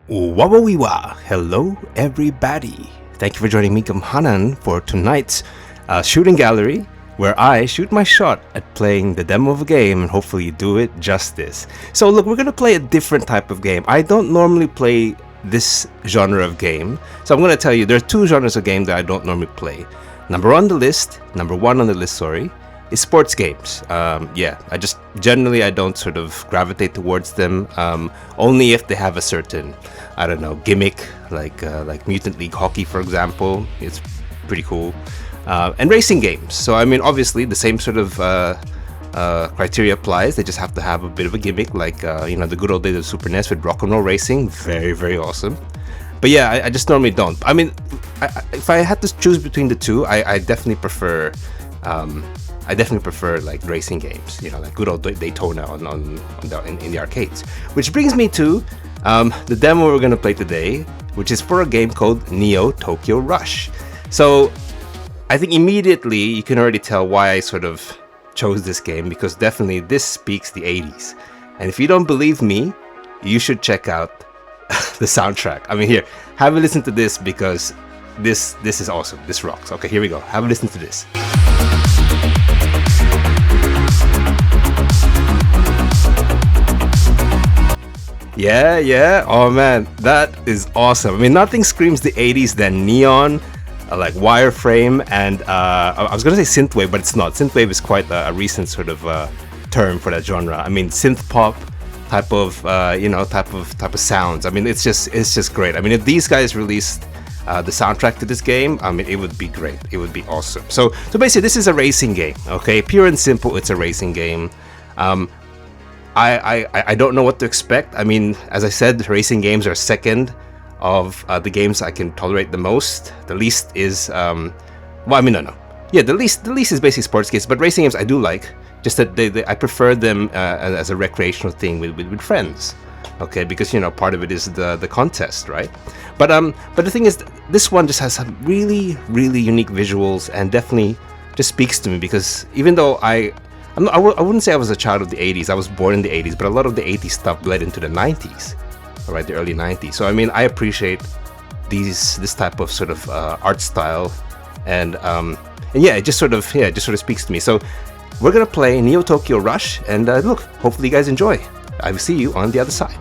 Wawawiwa! Hello, everybody! Thank you for joining me, Kamhanan, for tonight's shooting gallery, where I shoot my shot at playing the demo of a game and hopefully do it justice. So look, we're gonna play a different type of game. I don't normally play this genre of game, so I'm gonna tell you there are two genres of game that I don't normally play. Number one on the list, is sports games. I don't sort of gravitate towards them, only if they have a certain, I don't know, gimmick, like Mutant League Hockey, for example. It's pretty cool. And racing games. So, I mean, obviously, the same sort of criteria applies. They just have to have a bit of a gimmick, like, the good old days of Super NES with Rock and Roll Racing. Very, very awesome. But yeah, I just normally don't. I mean, if I had to choose between the two, I definitely prefer like racing games, like good old Daytona in the arcades. Which brings me to the demo we're going to play today, which is for a game called Neo Tokyo Rush. So I think immediately you can already tell why I sort of chose this game, because definitely this speaks the 80s. And if you don't believe me, you should check out the soundtrack. I mean, here, have a listen to this, because this is awesome. This rocks. Okay, here we go. Have a listen to this. Yeah. Oh man, that is awesome. I mean, nothing screams the 80s than neon, like wireframe, and I was gonna say synthwave, but it's not. Synthwave is quite a recent sort of term for that genre. I mean, synth-pop type of sounds. I mean, it's just great. I mean, if these guys released the soundtrack to this game, I mean, it would be great. It would be awesome. So basically, this is a racing game. Okay, pure and simple, it's a racing game. I don't know what to expect. I mean, as I said, racing games are second of the games I can tolerate the most. The least is no. Yeah, the least is basically sports games, but racing games I do like. Just that I prefer them as a recreational thing with friends. Okay, because part of it is the contest, right? But the thing is, this one just has some really, really unique visuals and definitely just speaks to me, because even though I wouldn't say I was a child of the 80s. I was born in the 80s, but a lot of the 80s stuff bled into the 90s, all right, the early 90s. So I mean, I appreciate this type of sort of art style, and yeah, it just sort of speaks to me. So we're gonna play Neo Tokyo Rush, and look, hopefully you guys enjoy. I will see you on the other side.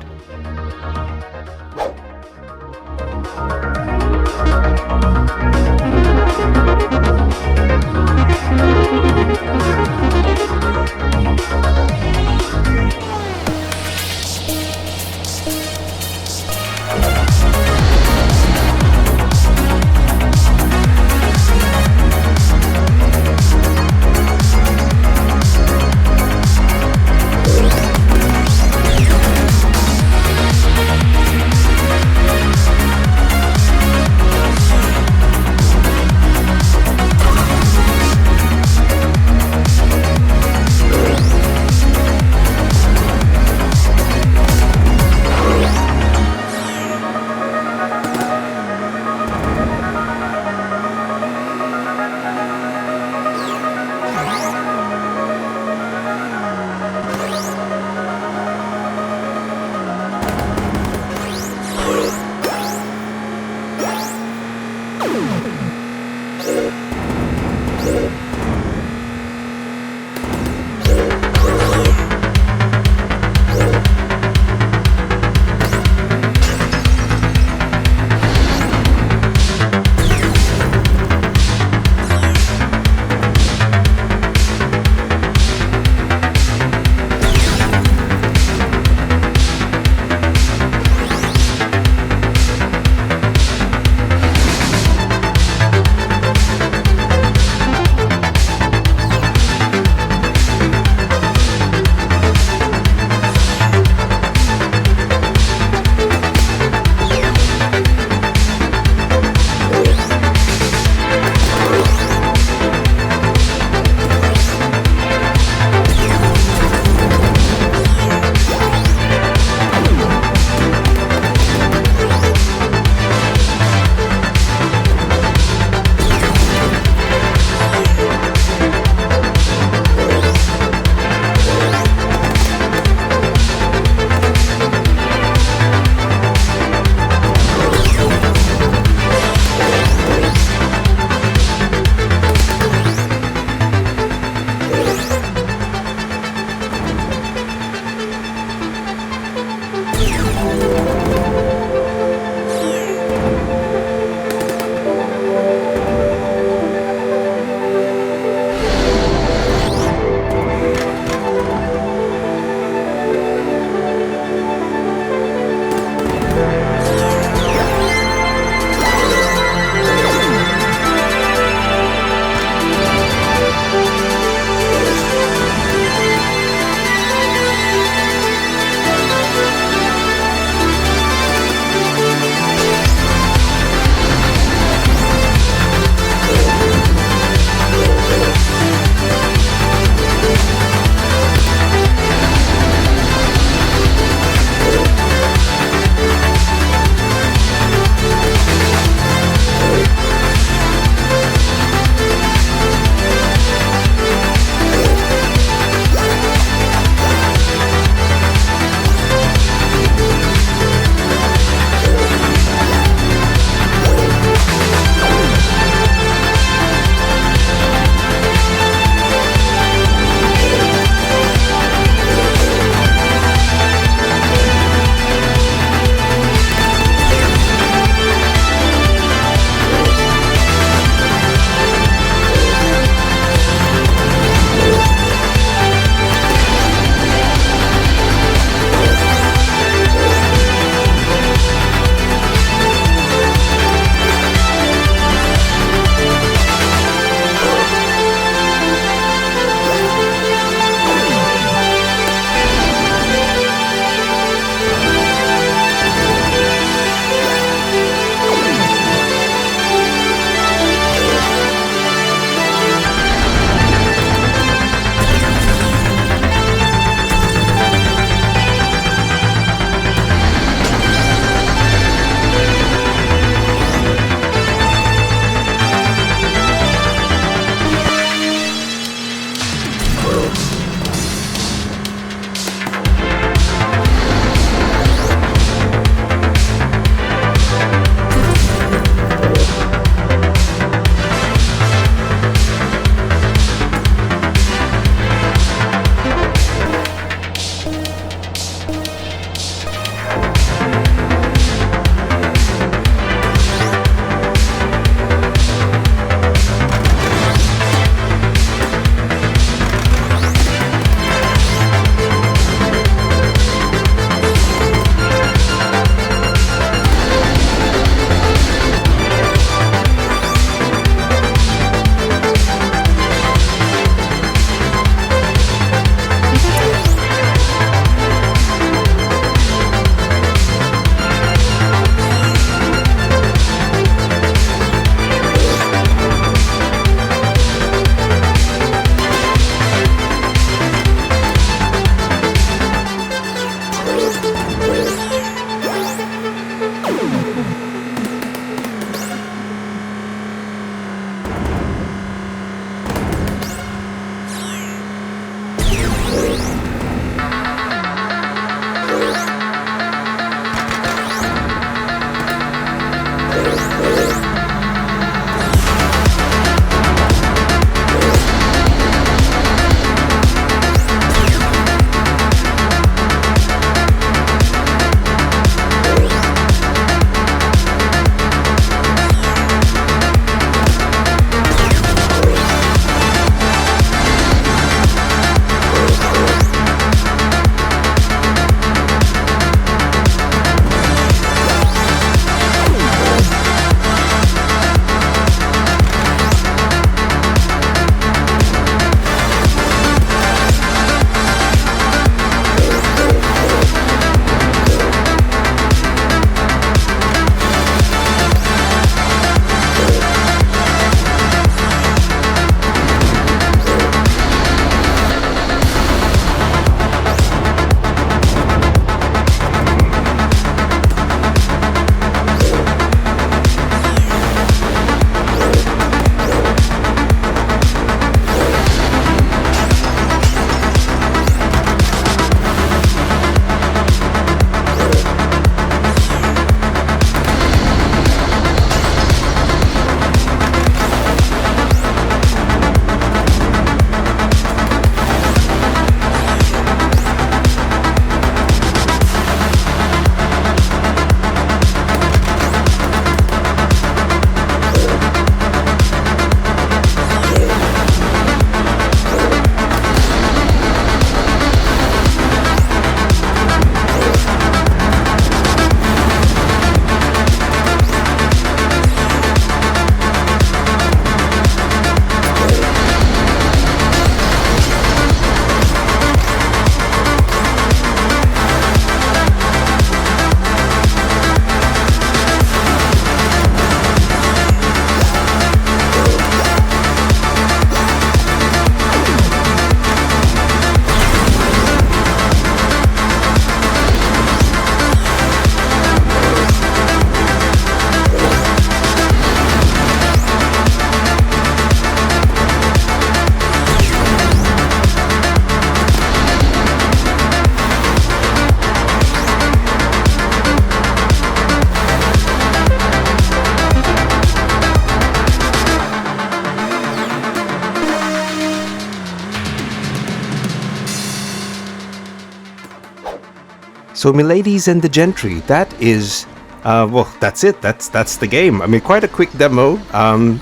So, miladies and the gentry, that is, well, that's it. That's the game. I mean, quite a quick demo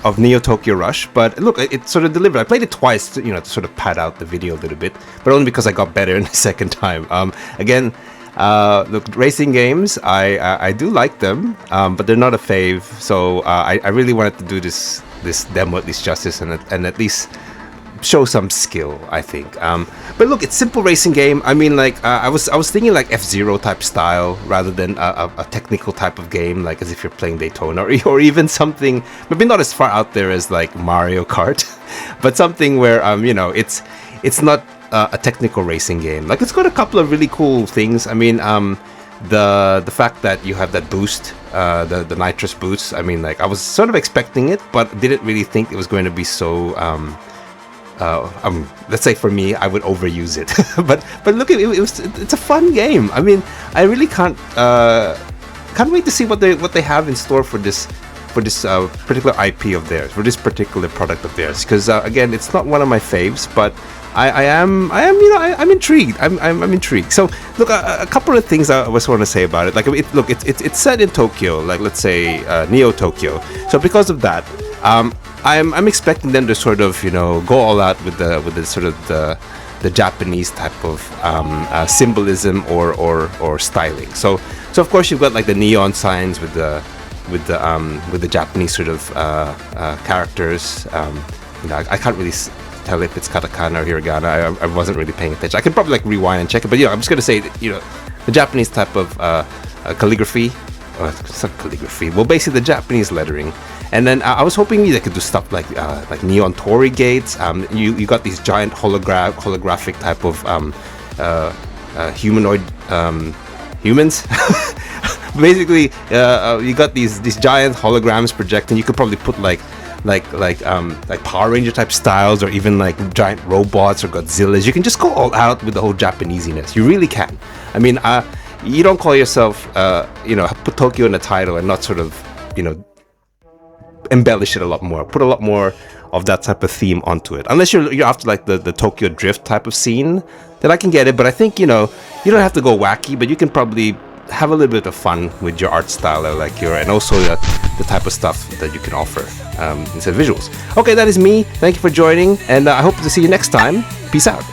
of Neo Tokyo Rush, but look, it sort of delivered. I played it twice, to, to sort of pad out the video a little bit, but only because I got better in the second time. Again, look, racing games, I do like them, but they're not a fave. So I really wanted to do this demo at least justice and at least show some skill, I think. But look, it's simple racing game. I mean, like I was thinking like F-Zero type style rather than a technical type of game, like as if you're playing Daytona or even something maybe not as far out there as like Mario Kart, but something where it's not a technical racing game. Like it's got a couple of really cool things. I mean, the fact that you have that boost, the nitrous boost. I mean, like I was sort of expecting it, but didn't really think it was going to be so. Let's say for me, I would overuse it. but look, it's a fun game. I mean, I really can't wait to see what they have in store for this particular IP of theirs, for this particular product of theirs. Because again, it's not one of my faves, but I'm intrigued. I'm intrigued. So look, a couple of things I just want to say about it. Like, it's set in Tokyo, like let's say Neo Tokyo. So because of that, I'm expecting them to sort of go all out with the sort of the Japanese type of symbolism or styling. So of course you've got like the neon signs with the Japanese sort of characters. I can't really tell if it's katakana or hiragana. I wasn't really paying attention. I could probably like rewind and check it, but I'm just gonna say the Japanese type of calligraphy. It's not calligraphy. Well, basically the Japanese lettering. And then I was hoping they could do stuff like neon torii gates. You got these giant holographic type of humanoid humans. Basically, you got these giant holograms projecting. You could probably put like Power Ranger type styles, or even like giant robots or Godzillas. You can just go all out with the whole Japanesiness. You really can. I mean, you don't call yourself, put Tokyo in the title and not sort of, embellish it a lot more, put a lot more of that type of theme onto it. Unless you're after like the Tokyo Drift type of scene, then I can get it. But I think, you don't have to go wacky, but you can probably have a little bit of fun with your art style, and also the type of stuff that you can offer instead of visuals. Okay, that is me. Thank you for joining, and I hope to see you next time. Peace out.